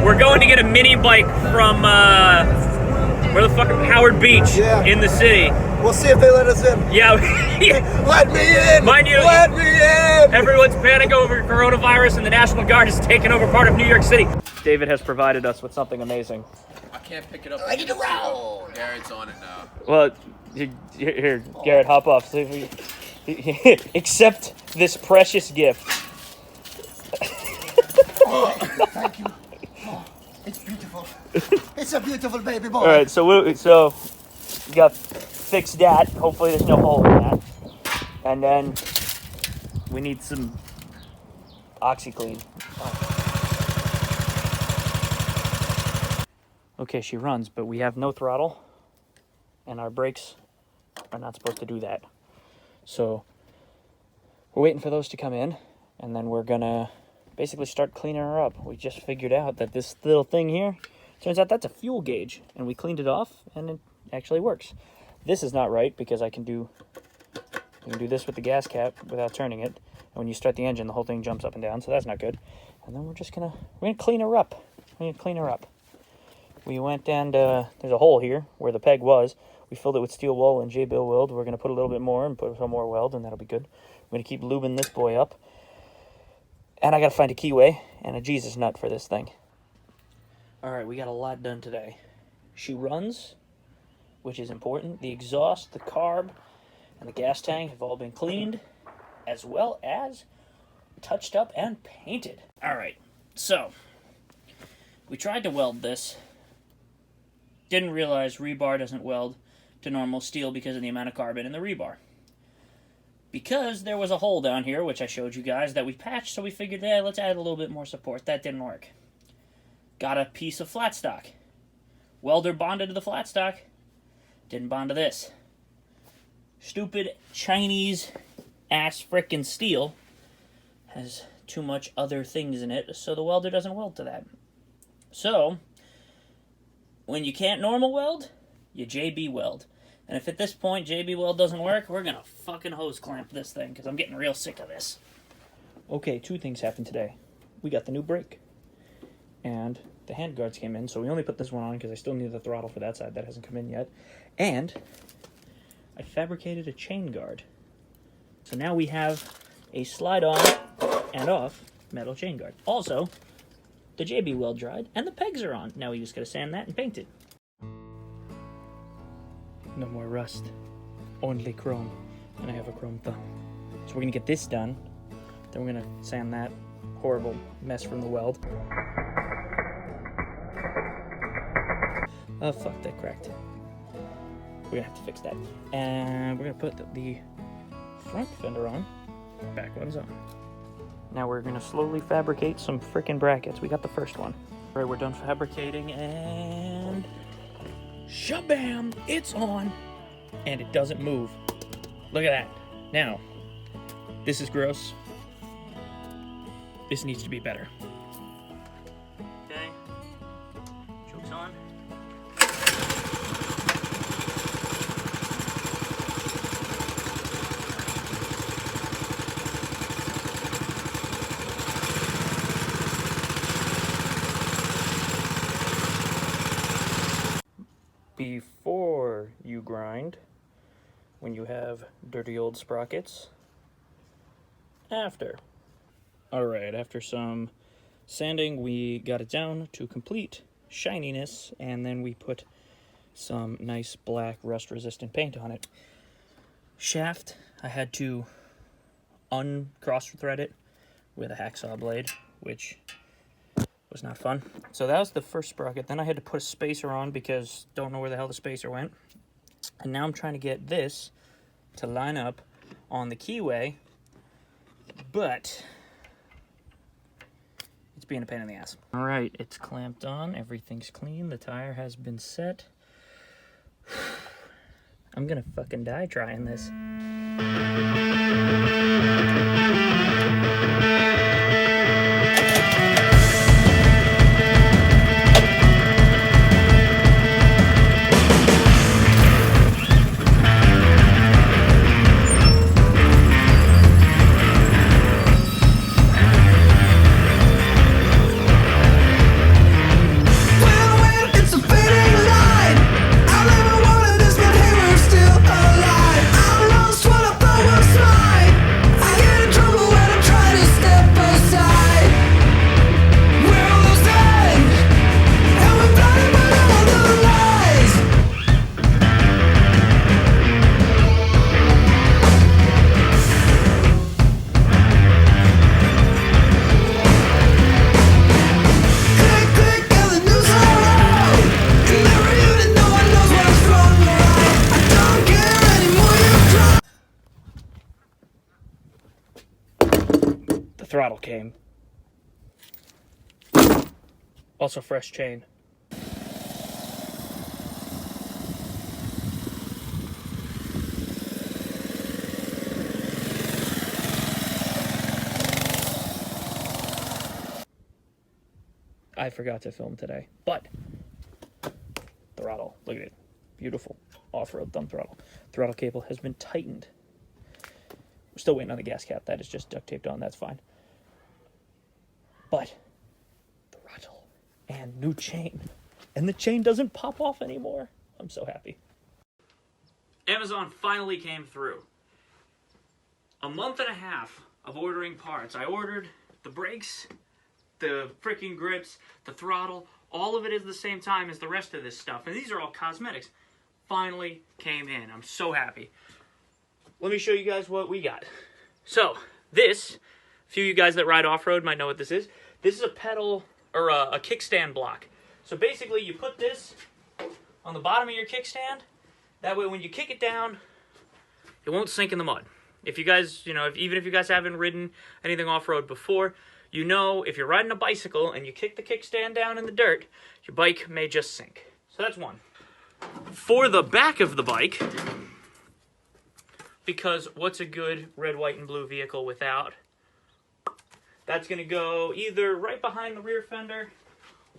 We're going to get a mini bike from where the fuck? Howard Beach in the city. We'll see if they let us in. Yeah. Let me in! Mind you, let me in! Everyone's panicking over coronavirus and the National Guard is taking over part of New York City. David has provided us with something amazing. I can't pick it up. I need to roll! Garrett's on it now. Well, here, Garrett, hop off. So accept this precious gift. Oh, thank you. Oh, it's beautiful. It's a beautiful baby boy. All right, so we got fixed that. Hopefully, there's no hole in that. And then we need some OxyClean. Oh. Okay, she runs, but we have no throttle, and our brakes are not supposed to do that. So we're waiting for those to come in, and then we're gonna basically start cleaning her up. We just figured out that this little thing here, turns out that's a fuel gauge, and we cleaned it off, and it actually works. This is not right because you can do this with the gas cap without turning it, and when you start the engine, the whole thing jumps up and down, so that's not good. And then we're gonna clean her up. We went and there's a hole here where the peg was. We filled it with steel wool and J-bill weld. We're gonna put a little bit more and put some more weld, and that'll be good. We're gonna keep lubing this boy up. And I gotta find a keyway and a Jesus nut for this thing. All right, we got a lot done today. She runs, which is important. The exhaust, the carb, and the gas tank have all been cleaned, as well as touched up and painted. All right, so we tried to weld this. Didn't realize rebar doesn't weld to normal steel because of the amount of carbon in the rebar. Because there was a hole down here, which I showed you guys, that we patched, so we figured, yeah, let's add a little bit more support. That didn't work. Got a piece of flat stock. Welder bonded to the flat stock. Didn't bond to this. Stupid Chinese ass frickin' steel has too much other things in it, so the welder doesn't weld to that. So, when you can't normal weld, you JB weld. And if at this point JB weld doesn't work, we're gonna fucking hose clamp this thing, because I'm getting real sick of this. Okay, two things happened today. We got the new brake, and the handguards came in, so we only put this one on because I still need the throttle for that side. That hasn't come in yet. And I fabricated a chain guard. So now we have a slide on and off metal chain guard. Also, the JB weld dried, and the pegs are on. Now we just gotta sand that and paint it. No more rust, only chrome, and I have a chrome thumb. So we're gonna get this done, then we're gonna sand that horrible mess from the weld. Oh fuck, that cracked. We're gonna have to fix that. And we're gonna put the front fender on, back one's on. Now we're gonna slowly fabricate some frickin' brackets. We got the first one. All right, we're done fabricating, and shabam, it's on, and it doesn't move. Look at that. Now, this is gross. This needs to be better. Okay, choke's on. Before you grind, when you have dirty old sprockets. After. Alright, after some sanding, we got it down to complete shininess, and then we put some nice black rust-resistant paint on it. Shaft, I had to uncross-thread it with a hacksaw blade, which was not fun. So that was the first sprocket. Then I had to put a spacer on because don't know where the hell the spacer went. And now I'm trying to get this to line up on the keyway, but it's being a pain in the ass. All right, it's clamped on. Everything's clean. The tire has been set. I'm gonna fucking die trying this. throttle came. Also fresh chain. I forgot to film today, but throttle, look at it. Beautiful off-road thumb throttle. Throttle cable has been tightened. We're still waiting on the gas cap. That is just duct taped on. That's fine. But throttle and new chain. And the chain doesn't pop off anymore. I'm so happy. Amazon finally came through. A month and a half of ordering parts. I ordered the brakes, the freaking grips, the throttle. All of it is the same time as the rest of this stuff. And these are all cosmetics. Finally came in. I'm so happy. Let me show you guys what we got. So, this, a few of you guys that ride off-road might know what this is. This is a pedal, or a kickstand block. So basically, you put this on the bottom of your kickstand. That way, when you kick it down, it won't sink in the mud. If you guys, even if you guys haven't ridden anything off-road before, you know if you're riding a bicycle and you kick the kickstand down in the dirt, your bike may just sink. So that's one. For the back of the bike, because what's a good red, white, and blue vehicle without? That's going to go either right behind the rear fender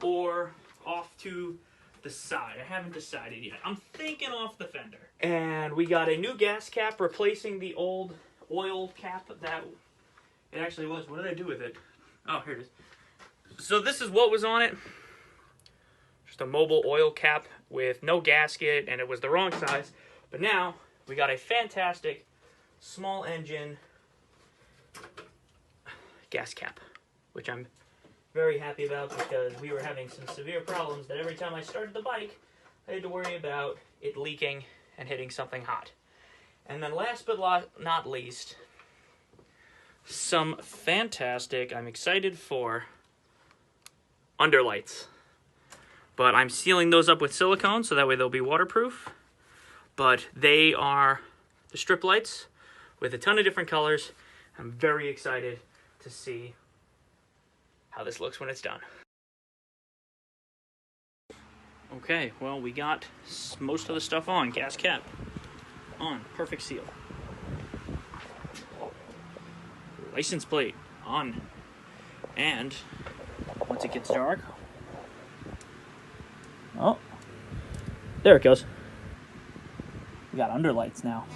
or off to the side. I haven't decided yet. I'm thinking off the fender. And we got a new gas cap replacing the old oil cap that it actually was. What did I do with it? Oh, here it is. So this is what was on it. Just a mobile oil cap with no gasket, and it was the wrong size. But now we got a fantastic small engine gas cap, which I'm very happy about because we were having some severe problems that every time I started the bike, I had to worry about it leaking and hitting something hot. And then last but not least, some fantastic, I'm excited for, underlights. But I'm sealing those up with silicone so that way they'll be waterproof. But they are the strip lights with a ton of different colors. I'm very excited to see how this looks when it's done. Okay, well, we got most of the stuff on. Gas cap on, perfect seal. License plate on. And once it gets dark, oh, there it goes. We got underlights now.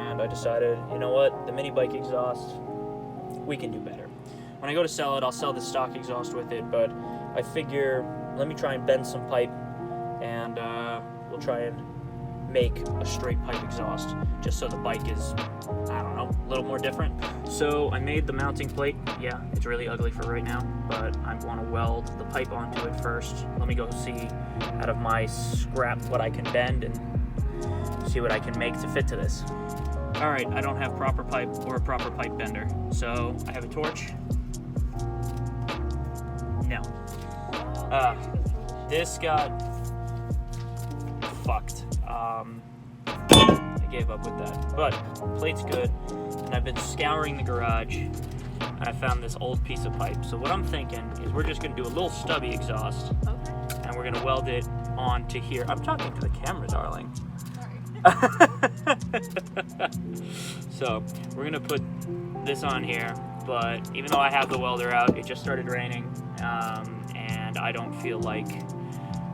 and I decided, you know what, the mini bike exhaust, we can do better. When I go to sell it, I'll sell the stock exhaust with it, but I figure, let me try and bend some pipe, and we'll try and make a straight pipe exhaust, just so the bike is, I don't know, a little more different. So I made the mounting plate. Yeah, it's really ugly for right now, but I want to weld the pipe onto it first. Let me go see out of my scrap what I can bend and see what I can make to fit to this. All right, I don't have proper pipe or a proper pipe bender, so I have a torch. No. This got fucked. I gave up with that, but plate's good, and I've been scouring the garage, and I found this old piece of pipe. So what I'm thinking is we're just gonna do a little stubby exhaust, and we're gonna weld it onto here. I'm talking to the camera, darling. So we're gonna put this on here, but even though I have the welder out, it just started raining, and I don't feel like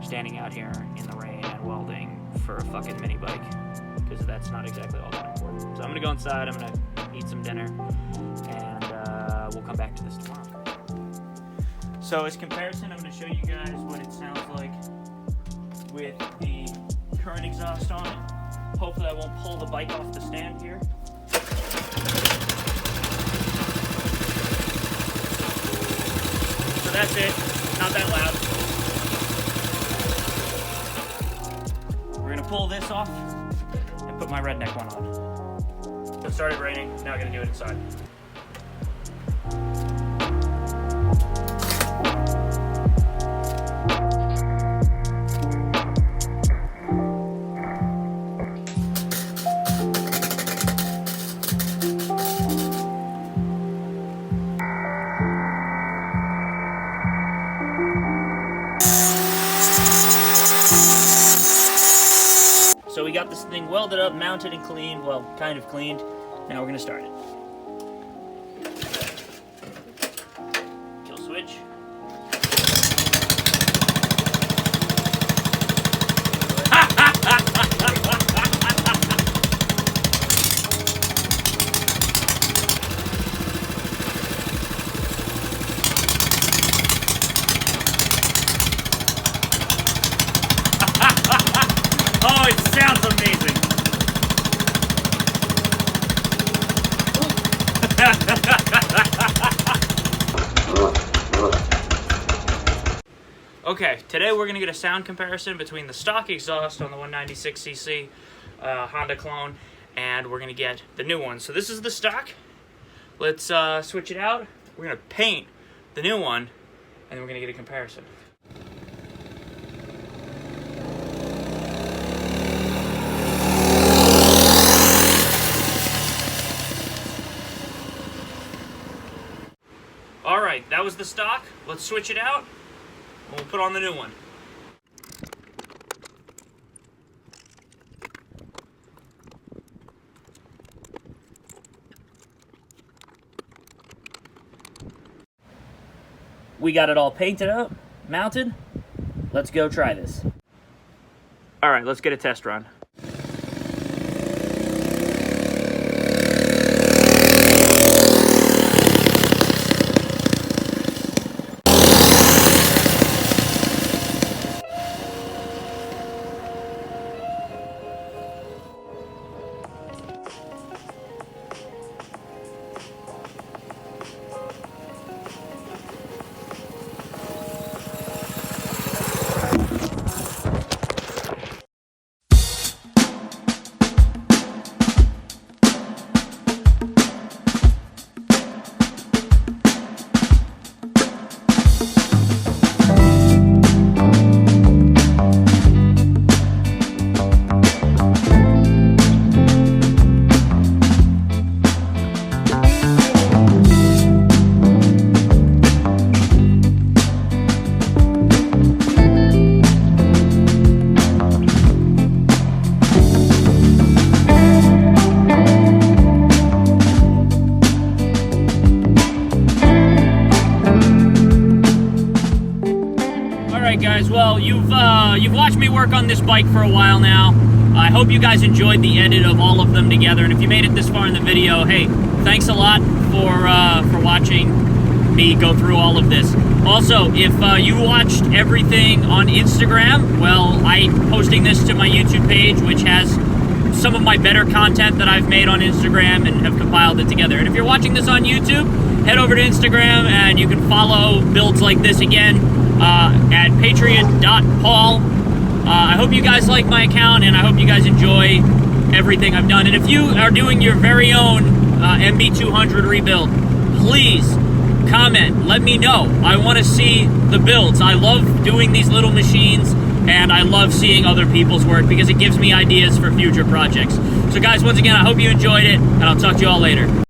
standing out here in the rain and welding for a fucking mini bike, because that's not exactly all that important. So I'm gonna go inside, I'm gonna eat some dinner, and we'll come back to this tomorrow. So as comparison, I'm gonna show you guys what it sounds like with the current exhaust on it. Hopefully I won't pull the bike off the stand here. So that's it, not that loud. We're gonna pull this off and put my redneck one on. It started raining, now I'm gonna do it inside. So we got this thing welded up, mounted and cleaned, well, kind of cleaned. Now we're gonna start it. Kill switch. Oh, it sounds amazing. Okay, today we're gonna get a sound comparison between the stock exhaust on the 196cc Honda clone, and we're gonna get the new one. So this is the stock. Let's switch it out. We're gonna paint the new one, and then we're gonna get a comparison. All right, that was the stock. Let's switch it out, and we'll put on the new one. We got it all painted up, mounted. Let's go try this. All right, let's get a test run. Alright guys, well you've watched me work on this bike for a while now. I hope you guys enjoyed the edit of all of them together, and if you made it this far in the video, hey, thanks a lot for watching me go through all of this. Also, if you watched everything on Instagram, well, I'm posting this to my YouTube page, which has some of my better content that I've made on Instagram and have compiled it together. And if you're watching this on YouTube, head over to Instagram and you can follow builds like this again at patriot.paul. I hope you guys like my account, and I hope you guys enjoy everything I've done. And if you are doing your very own MB200 rebuild, please comment, let me know. I want to see the builds. I love doing these little machines, and I love seeing other people's work because it gives me ideas for future projects. So guys, once again, I hope you enjoyed it, and I'll talk to you all later.